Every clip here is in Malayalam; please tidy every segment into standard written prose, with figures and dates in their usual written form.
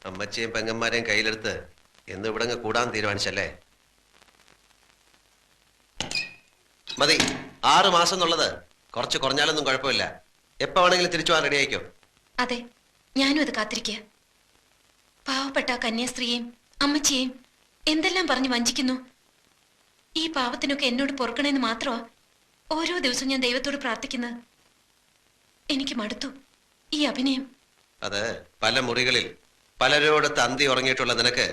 അമ്മച്ചിയും പെങ്ങന്മാരെയും കയ്യിലെടുത്ത് എന്ന് ഇവിടെ കൂടാൻ തീരുമാനിച്ചല്ലേ? മതി. 6 മാസം എന്നുള്ളത് കുറച്ച് കുറഞ്ഞാലൊന്നും കുഴപ്പമില്ല. എപ്പോ വേണമെങ്കിലും തിരിച്ചു പോകാൻ റെഡി ആയിക്കോ. അതെ, ഞാനും അത് കാത്തിരിക്കുക. പാവപ്പെട്ട കന്യാസ്ത്രീയെയും അമ്മച്ചിയെയും എന്തെല്ലാം പറഞ്ഞു വഞ്ചിക്കുന്നു. ഈ പാവത്തിനൊക്കെ എന്നോട് പൊറുക്കണമെന്ന് മാത്രമാ ഓരോ ദിവസവും ഞാൻ ദൈവത്തോട് പ്രാർത്ഥിക്കുന്നത്. എനിക്ക് മടുത്തു ഈ അഭിനയം. അത് പല മുറികളിൽ പലരോടത്ത് അന്തി ഉറങ്ങിയിട്ടുള്ള നിനക്ക്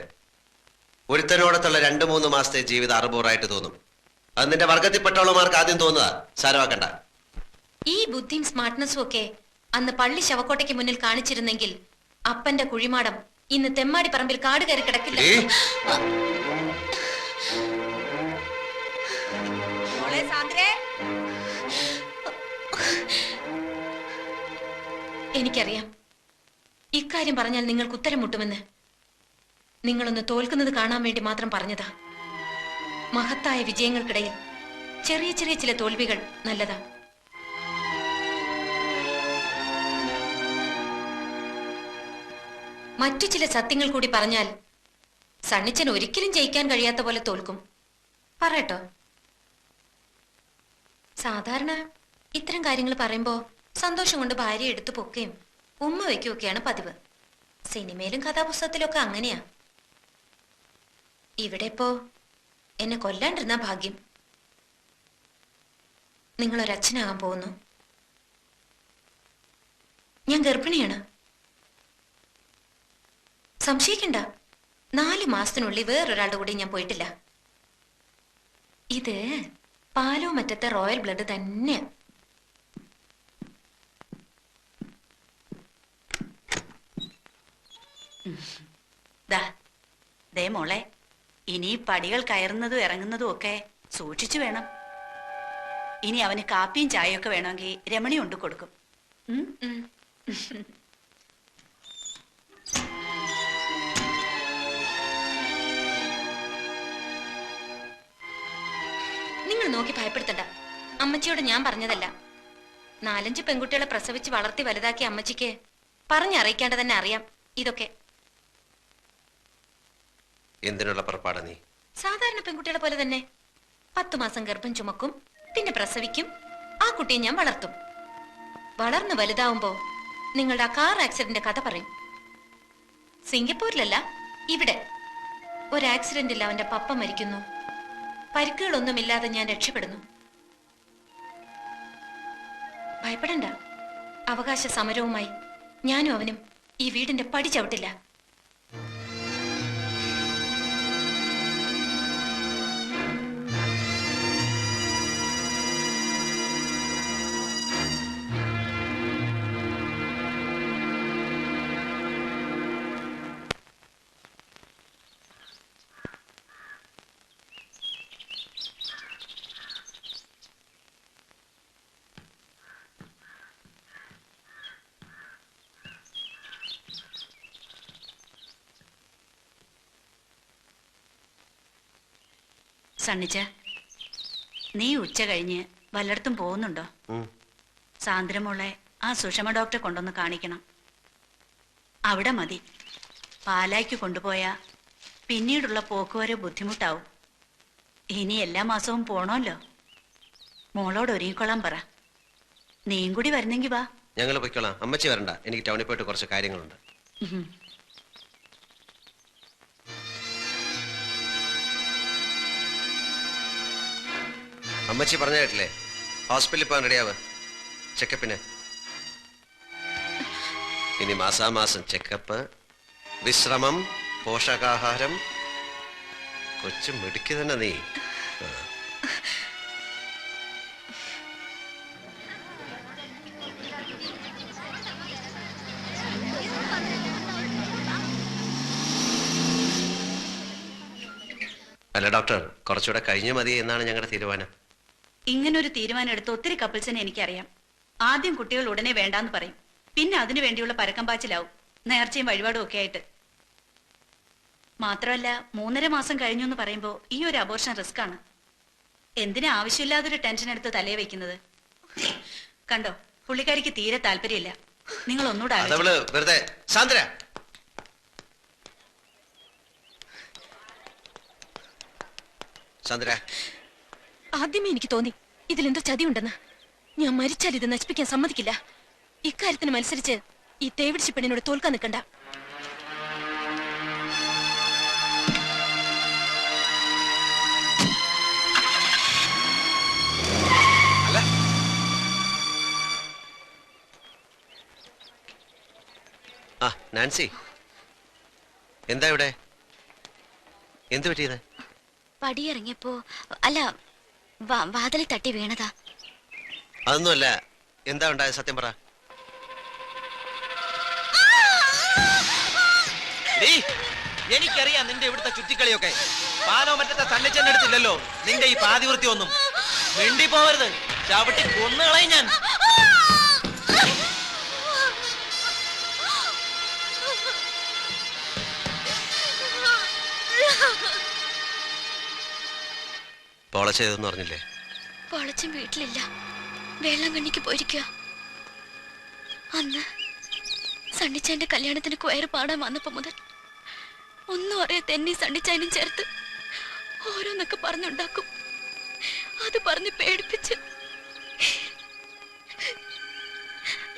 ഒരുത്തനോടത്തുള്ള 2-3 മാസത്തെ ജീവിതം അറുപൂറായിട്ട് തോന്നും. അത് നിന്റെ വർഗത്തിൽപ്പെട്ടവളമാർക്ക് ആദ്യം തോന്നുക. സാരമാക്കണ്ട. ഈ ബുദ്ധിയും സ്മാർട്ട്നെസ്സും ഒക്കെ അന്ന് പള്ളി ശവക്കോട്ടയ്ക്ക് മുന്നിൽ കാണിച്ചിരുന്നെങ്കിൽ അപ്പന്റെ കുഴിമാടം ഇന്ന് തെമ്മാടി പറമ്പിൽ കാട് കയറി കിടക്കില്ല. എനിക്കറിയാം ഇക്കാര്യം പറഞ്ഞാൽ നിങ്ങൾക്ക് ഉത്തരം മുട്ടുമെന്ന്. നിങ്ങളൊന്ന് തോൽക്കുന്നത് കാണാൻ വേണ്ടി മാത്രം പറഞ്ഞതാ. മഹത്തായ വിജയങ്ങൾക്കിടയിൽ ചെറിയ ചെറിയ ചില തോൽവികൾ നല്ലതാ. മറ്റു ചില സത്യങ്ങൾ കൂടി പറഞ്ഞാൽ സണ്ണിച്ചൻ ഒരിക്കലും ജയിക്കാൻ കഴിയാത്ത പോലെ തോൽക്കും. പറയട്ടോ. സാധാരണ ഇത്തരം കാര്യങ്ങൾ പറയുമ്പോ സന്തോഷം കൊണ്ട് ഭാര്യ എടുത്തു പൊക്കുകയും ഉമ്മ വയ്ക്കുകയൊക്കെയാണ് പതിവ്. സിനിമയിലും കഥാപുസ്തകത്തിലൊക്കെ അങ്ങനെയാ. ഇവിടെ ഇപ്പോ എന്നെ കൊല്ലാണ്ടിരുന്ന ഭാഗ്യം. നിങ്ങളൊരച്ഛനാകാൻ പോകുന്നു. ഞാൻ ഗർഭിണിയാണ്. സംശയിക്കണ്ട. 4 മാസത്തിനുള്ളിൽ വേറൊരാളുടെ കൂടെ ഞാൻ പോയിട്ടില്ല. ഇത് പാലോ മറ്റത്തെ റോയൽ ബ്ലഡ് തന്നെയാ. ദേ മോളെ, ഇനി പടികൾ കയറുന്നതും ഇറങ്ങുന്നതും ഒക്കെ സൂക്ഷിച്ചു വേണം. ഇനി അവന് കാപ്പിയും ചായയൊക്കെ വേണമെങ്കിൽ രമണി കൊണ്ട് കൊടുക്കും. നിങ്ങൾ നോക്കി ഭയപ്പെടുത്തണ്ട. അമ്മച്ചിയോട് ഞാൻ പറഞ്ഞതല്ല. 4-5 പെൺകുട്ടികളെ പ്രസവിച്ച് വളർത്തി വലുതാക്കിയ അമ്മച്ചിക്ക് പറഞ്ഞറിയിക്കാണ്ട് തന്നെ അറിയാം ഇതൊക്കെ. എന്തിനുള്ള പുറപ്പാടാ നീ? സാധാരണ പെൺകുട്ടികളെ പോലെ തന്നെ 10 മാസം ഗർഭം ചുമക്കും, പിന്നെ പ്രസവിക്കും. ആ കുട്ടിയെ ഞാൻ വളർത്തും. വളർന്നു വലുതാവുമ്പോ നിങ്ങളുടെ ആ കാർ ആക്സിഡന്റ് കഥ പറയും. സിംഗപ്പൂരിലല്ല, ഇവിടെ ഒരു ആക്സിഡന്റിൽ അവന്റെ പപ്പ മരിക്കുന്നു. പരിക്കുകളൊന്നുമില്ലാതെ ഞാൻ രക്ഷപ്പെടുന്നു. ഭയപ്പെടണ്ട. അവകാശ സമരവുമായി ഞാനും അവനും ഈ വീടിന്റെ പടി ചവിട്ടില്ല. സണ്ണിച്ച, നീ ഉച്ച കഴിഞ്ഞ് വല്ലയിടത്തും പോകുന്നുണ്ടോ? സാന്ദ്രമോളെ ആ സുഷമ ഡോക്ടറെ കൊണ്ടൊന്ന് കാണിക്കണം. അവിടെ മതി. പാലായ്ക്ക് കൊണ്ടുപോയാ പിന്നീടുള്ള പോക്കുവരെ ബുദ്ധിമുട്ടാവും. ഇനി എല്ലാ മാസവും പോണല്ലോ. മോളോട് ഒരുങ്ങിക്കൊള്ളാൻ പറ. നീയും കൂടി വരുന്നെങ്കി വാ. ഞങ്ങൾ പൊയ്ക്കോളാം. അമ്മച്ചി വരണ്ട. എനിക്ക് ടൗണിൽ പോയിട്ട് കുറച്ച് കാര്യങ്ങളുണ്ട്. അമ്മച്ചി പറഞ്ഞ കേട്ടില്ലേ? ഹോസ്പിറ്റലിൽ പോകാൻ റെഡിയാവ്. ചെക്കപ്പിന്. ഇനി മാസാമാസം ചെക്കപ്പ്, വിശ്രമം, പോഷകാഹാരം. കൊച്ചു മിടുക്കി തന്നെ നീ. അല്ല ഡോക്ടർ, കുറച്ചുകൂടെ കഴിഞ്ഞു മതി എന്നാണ് ഞങ്ങളുടെ തീരുമാനം. ഇങ്ങനൊരു തീരുമാനം എടുത്ത് ഒത്തിരി കപ്പിൾസിനെ എനിക്കറിയാം. ആദ്യം കുട്ടികൾ ഉടനെ വേണ്ടാന്ന് പറയും. പിന്നെ അതിനു വേണ്ടിയുള്ള പരക്കം പാച്ചിലാവും, നേർച്ചയും വഴിപാടും ഒക്കെ ആയിട്ട്. മാത്രമല്ല 3.5 മാസം കഴിഞ്ഞു എന്ന് പറയുമ്പോൾ ഈ ഒരു അബോർഷൻ റിസ്ക് ആണ്. എന്തിനാ ആവശ്യമില്ലാതൊരു ടെൻഷൻ എടുത്ത് തലയെ വെക്കുന്നത്? കണ്ടോ, പുള്ളിക്കാരിക്ക് തീരെ താല്പര്യമില്ല. നിങ്ങൾ ഒന്നുകൂടെ വെറുതെ സാന്ദ്ര, ചന്ദ്ര, ആദ്യമേ എനിക്ക് തോന്നി ഇതിലെന്തോ ചതിയുണ്ടെന്ന്. ഞാൻ മരിച്ചാൽ ഇത് നശിപ്പിക്കാൻ സമ്മതിക്കില്ല. ഇക്കാര്യത്തിന് മത്സരിച്ച് ഈ തേവിടിച്ച പെണ്ണിനോട് തോൽക്കാൻ നിൽക്കണ്ട. ആ നാൻസി, എന്താ ഇവിടെ? എന്തു പറ്റിയത്? പടിയിറങ്ങിയപ്പോ അല്ല വാതിലിൽ തട്ടി വീണതാ. അതൊന്നുമല്ല. എന്താ ഉണ്ടായത്? സത്യം പറ. എനിക്കറിയാം നിന്റെ ഇവിടുത്തെ ചുറ്റിക്കളിയൊക്കെ. പാനോ മറ്റത്തെ സണ്ണിച്ചെന്നെ അടുത്തില്ലല്ലോ നിന്റെ ഈ പാതിവൃത്തി ഒന്നും. മിണ്ടി പോവരുത്, ചവിട്ടി കൊന്നുകളയും ഞാൻ. പോളച്ചെയ്തെന്ന് പറഞ്ഞില്ലേ? പൊളച്ചും വീട്ടിലില്ല, വെള്ളം കണ്ണിക്ക് പോയിരിക്കുക. അന്ന് സണ്ണിച്ചാന്റെ കല്യാണത്തിന് കൊയറ് പാടാൻ വന്നപ്പോ മുതൽ ഒന്നും അറിയാത്ത എന്നെ സണ്ണിച്ചാനും ചേർത്ത് ഓരോന്നൊക്കെ പറഞ്ഞുണ്ടാക്കും. അത് പറഞ്ഞ് പേടിപ്പിച്ച്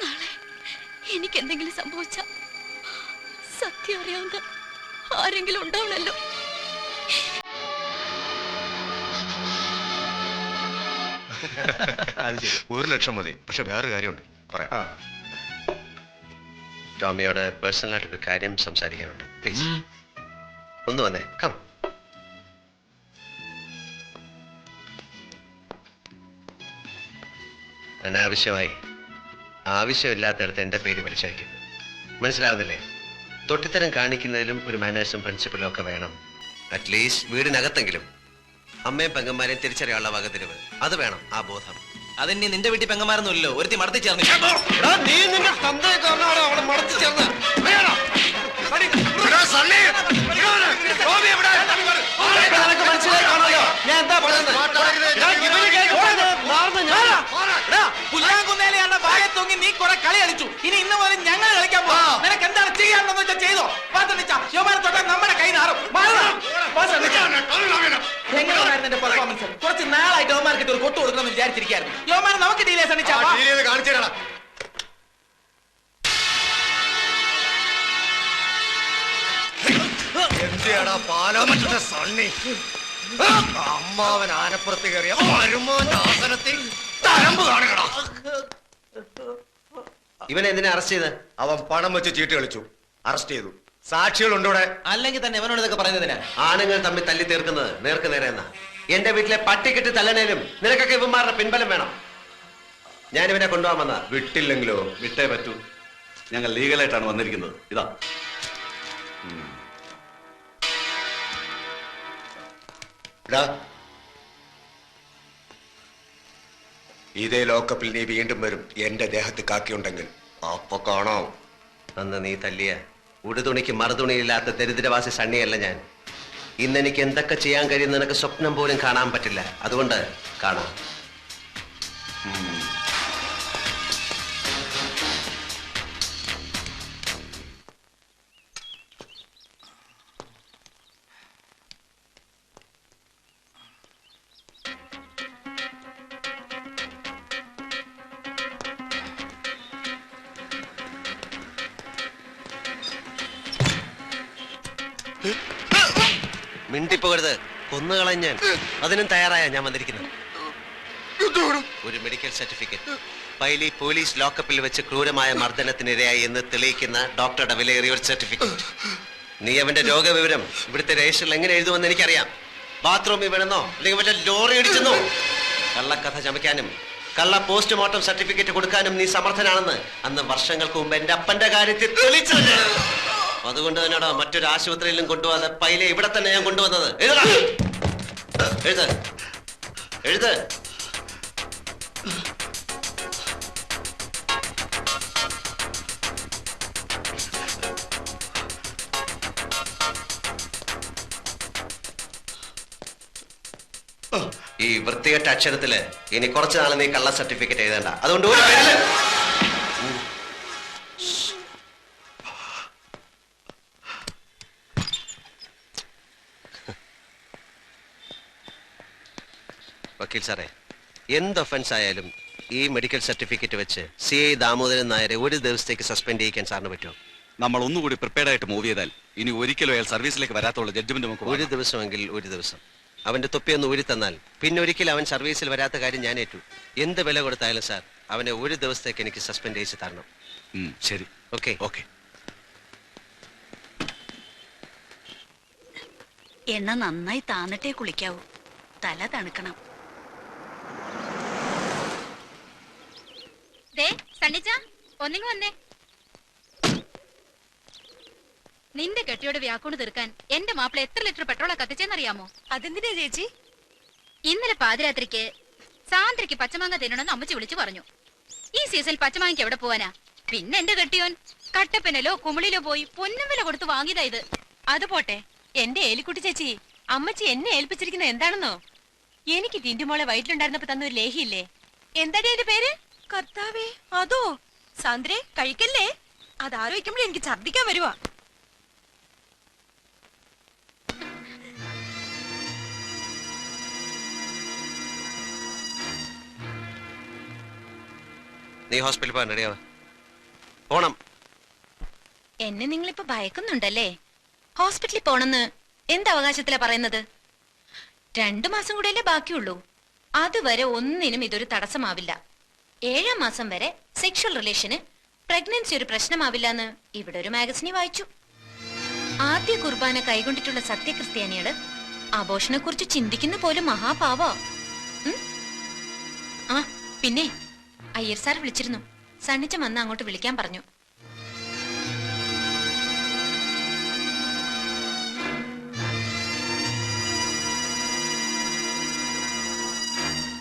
നാളെ എനിക്ക് എന്തെങ്കിലും സംഭവിച്ച സത്യം അറിയാവുന്ന ആരെങ്കിലും ഉണ്ടാവണല്ലോ. അത് ശരി, 1,00,000 മതി. പക്ഷെ വേറെ കാര്യമുണ്ട്, പറയാം. ടോമിയോട് പേഴ്സണലായിട്ടൊരു കാര്യം സംസാരിക്കാനുണ്ട്. പ്ലീസ് ഒന്ന് വന്നേ. കം. അനാവശ്യമായി ആവശ്യമില്ലാത്തടത്ത് എൻ്റെ പേര് വലിച്ചയക്കും. മനസ്സിലാവുന്നില്ലേ? തൊട്ടിത്തരം കാണിക്കുന്നതിലും ഒരു മാനേഴ്സും പ്രിൻസിപ്പലും ഒക്കെ വേണം. അറ്റ്ലീസ്റ്റ് വീടിനകത്തെങ്കിലും അമ്മയും പെങ്ങന്മാരെയും തിരിച്ചറിയാനുള്ള വകതിരിവ് അത് വേണം. ആ ബോധം. അതിനി നിന്റെ വീട്ടിൽ പെങ്ങന്മാരൊന്നുമില്ലല്ലോ. ഒരുത്തി മടത്തി ചേർന്ന് ഞാൻ എന്താ പുല്ലാങ്കുന്നേലെയാണ് വായ തൂങ്ങി നീ കുറെ കളി കളിച്ചു. ഇനി ഇന്ന് മുതൽ ഞങ്ങൾ കളിക്കാൻ പോവാ. നിനക്ക് എന്താണ് ചെയ്യാണെന്ന് വെച്ചാൽ ചെയ്തോ. യോമാനെ തൊട്ടാൽ നമ്മുടെ കൈ നാറും. എങ്ങനെയായിരുന്നു എന്റെ പെർഫോമൻസ്? കുറച്ച് നാളായിട്ട് യോമാർക്കിട്ട് ഒരു കൊട്ടു കൊടുക്കണമെന്ന് വിചാരിച്ചിരിക്കായിരുന്നു. യോമാനെ നമുക്ക് ഡീലേ സണിച്ചാ കാണിച്ചു എന്തിയാടാ പാലോമറ്റത്തെ സണ്ണി. അമ്മാവൻ ആനപ്പുറത്ത് കയറിയ വരുമാന്റെ ആസനത്തിൽ തരമ്പ് കാണുകടാ. ഇവനെ എന്തിനാ അറസ്റ്റ് ചെയ്ത്? അവൻ പണം വെച്ച് ചീട്ട് കളിച്ചു, അറസ്റ്റ് ചെയ്തു. സാക്ഷികളുണ്ട് ഇവിടെ. അല്ലെങ്കിൽ തന്നെ അവനോട് ഇതൊക്കെ പറയുന്നതിനാ? ആണുങ്ങൾ തമ്മിൽ തല്ലി തീർക്കുന്നത് നേർക്ക് നേരെ എന്നാ. എന്റെ വീട്ടിലെ പട്ടിക്കെട്ട് തല്ലണേലും നിനക്കൊക്കെ ഇവന്മാരുടെ പിൻബലം വേണം. ഞാൻ ഇവനെ കൊണ്ടുപോകാൻ വന്ന. വിട്ടില്ലെങ്കിലോ? വിട്ടേ പറ്റൂ. ഞങ്ങൾ ലീഗലായിട്ടാണ് വന്നിരിക്കുന്നത്. ഇതാ ഇതേ ലോക്കപ്പിൽ നീ വീണ്ടും വരും. എന്റെ ദേഹത്ത് കാക്കിയുണ്ടെങ്കിൽ അപ്പൊ കാണാം. അന്ന് നീ തല്ലിയ ഉടുതുണിക്ക് മറുതുണിയില്ലാത്ത ദരിദ്രവാസി സണ്ണിയല്ല ഞാൻ. ഇന്നെനിക്ക് എന്തൊക്കെ ചെയ്യാൻ കഴിയുന്ന നിനക്ക് സ്വപ്നം പോലും കാണാൻ പറ്റില്ല. അതുകൊണ്ട് കാണാം. മിണ്ടിപ്പോകരുത്, കൊന്നുകളഞ്ഞാൻ. അതിനും തയ്യാറായ ഞാൻ വന്നിരിക്കുന്നത്. ഒരു മെഡിക്കൽ സർട്ടിഫിക്കറ്റ്, പൈലി പോലീസ് ലോക്കപ്പിൽ വെച്ച് ക്രൂരമായ മർദ്ദനത്തിനിരയായി എന്ന് തെളിയിക്കുന്ന ഡോക്ടറുടെ വിലയേറിയ ഒരു സർട്ടിഫിക്കറ്റ്. നീ അവന്റെ രോഗവിവരം ഇവിടുത്തെ രജിസ്റ്ററിൽ എങ്ങനെ എഴുതുമെന്ന് എനിക്കറിയാം. ബാത്റൂമിൽ വീണെന്നോ അല്ലെങ്കിൽ മറ്റേ ലോറി ഇടിച്ചെന്നോ കള്ളക്കഥ ചമയ്ക്കാനും കള്ള പോസ്റ്റ്മോർട്ടം സർട്ടിഫിക്കറ്റ് കൊടുക്കാനും നീ സമർത്ഥനാണെന്ന് അന്ന് വർഷങ്ങൾക്ക് മുമ്പ് എന്റെ അപ്പന്റെ കാര്യത്തിൽ തെളിയിച്ചത്. അതുകൊണ്ട് തന്നെയാണോ മറ്റൊരു ആശുപത്രിയിലും കൊണ്ടുപോകാതെ പൈലെ ഇവിടെ തന്നെ ഞാൻ കൊണ്ടുവന്നത്. എഴുതടാ, എഴുത്, എഴുത്. ഈ വൃത്തികെട്ട അക്ഷരത്തില് ഇനി കുറച്ചു നാൾ നീ കള്ള സർട്ടിഫിക്കറ്റ് എഴുതണ്ട. അതുകൊണ്ട് ഒരു പേരില് വക്കീൽ സാറേ, എന്ത് ഒഫൻസ് ആയാലും ഈ മെഡിക്കൽ സർട്ടിഫിക്കറ്റ് വെച്ച് CI ദാമോദരൻ നായരെ ഒരു ദിവസത്തേക്ക് സസ്പെൻഡ് ചെയ്യിക്കാൻ സാറിന് പറ്റുമോ? നമ്മൾ ഒന്നുകൂടി പ്രിപ്പയർഡ് ആയിട്ട് മൂവ് ചെയ്താൽ ഇനി ഒരിക്കലും അയാൾ സർവീസിലേക്ക് വരാത്തുള്ള ജഡ്ജ്മെന്റ് നമുക്ക് ഒരു ദിവസമെങ്കിൽ ഒരു ദിവസം. അവന്റെ തൊപ്പിയൊന്ന് ഊരി തന്നാൽ പിന്നെ ഒരിക്കലും അവൻ സർവീസിൽ വരാത്ത കാര്യം ഞാൻ ഏറ്റു. എന്ത് വില കൊടുത്തായാലും സാർ അവനെ ഒരു ദിവസത്തേക്ക് എനിക്ക് സസ്പെൻഡ് ചെയ്ത് തരണം. ശരി, ഓക്കെ. ഓക്കെ. എണ്ണ നന്നായി താന്നിട്ടേ കുളിക്കാവൂ. തല തണുക്കണം. ഒന്നിങ്ങ് വന്നേ. നിന്റെ കെട്ടിയോട് വ്യാക്കൂണ് തീർക്കാൻ എന്റെ മാപ്പിള എത്ര ലിറ്റർ പെട്രോളാ കത്തിച്ചെന്നറിയാമോ? അതെന്തിനാ ചേച്ചി? ഇന്നലെ പാതിരാത്രിക്ക് സാന്ദ്രയ്ക്ക് പച്ചമാങ്ങ തിന്നണമെന്ന് അമ്മച്ചി വിളിച്ചു പറഞ്ഞു. ഈ സീസണിൽ പച്ചമാങ്ങയ്ക്ക് എവിടെ പോവാനാ? പിന്നെ എന്റെ കെട്ടിയോൻ കട്ടപ്പനലോ കുമിളിലോ പോയി പൊന്നും വില കൊടുത്ത് വാങ്ങിയതാ ഇത്. അത് പോട്ടെ, എന്റെ ഏലിക്കുട്ടി ചേച്ചി, അമ്മച്ചി എന്നെ ഏൽപ്പിച്ചിരിക്കുന്നത് എന്താണെന്നോ? എനിക്ക് ടിന്റുമോളെ വയറ്റിലുണ്ടായിരുന്നപ്പോ തന്ന ഒരു ലേഹിയില്ലേ, എന്താടി അതിന്റെ പേര്? കർത്താവേ, അതോ? സാന്ദ്രേ, കഴിക്കല്ലേ. അതാലോചിക്കുമ്പോൾ എനിക്ക് ഛർദിക്കാൻ വരുവാ. നീ ഹോസ്പിറ്റലിൽ പോകാൻ റെഡിയാവാ. പോണം. എന്നെ നിങ്ങളിപ്പോ ഭയക്കുന്നുണ്ടല്ലേ? ഹോസ്പിറ്റലിൽ പോണെന്ന് എന്തവകാശത്തിലാ പറയുന്നത്? 2 മാസം കൂടെയല്ലേ ബാക്കിയുള്ളൂ. അതുവരെ ഒന്നിനും ഇതൊരു തടസ്സമാവില്ല. 7ാം മാസം വരെ സെക്ഷൽ റിലേഷന് പ്രഗ്നൻസി ഒരു പ്രശ്നമാവില്ല എന്ന് ഇവിടെ ഒരു മാഗസിനിൽ വായിച്ചു. ആദ്യ കുർബാന കൈകൊണ്ടിട്ടുള്ള സത്യക്രിസ്ത്യാനികള് അബോഷനെ കുറിച്ച് ചിന്തിക്കുന്ന പോലും മഹാപാവാ. ആ പിന്നെ അയ്യർ സാർ വിളിച്ചിരുന്നു. സണ്ണിച്ച വന്ന് അങ്ങോട്ട് വിളിക്കാൻ പറഞ്ഞു.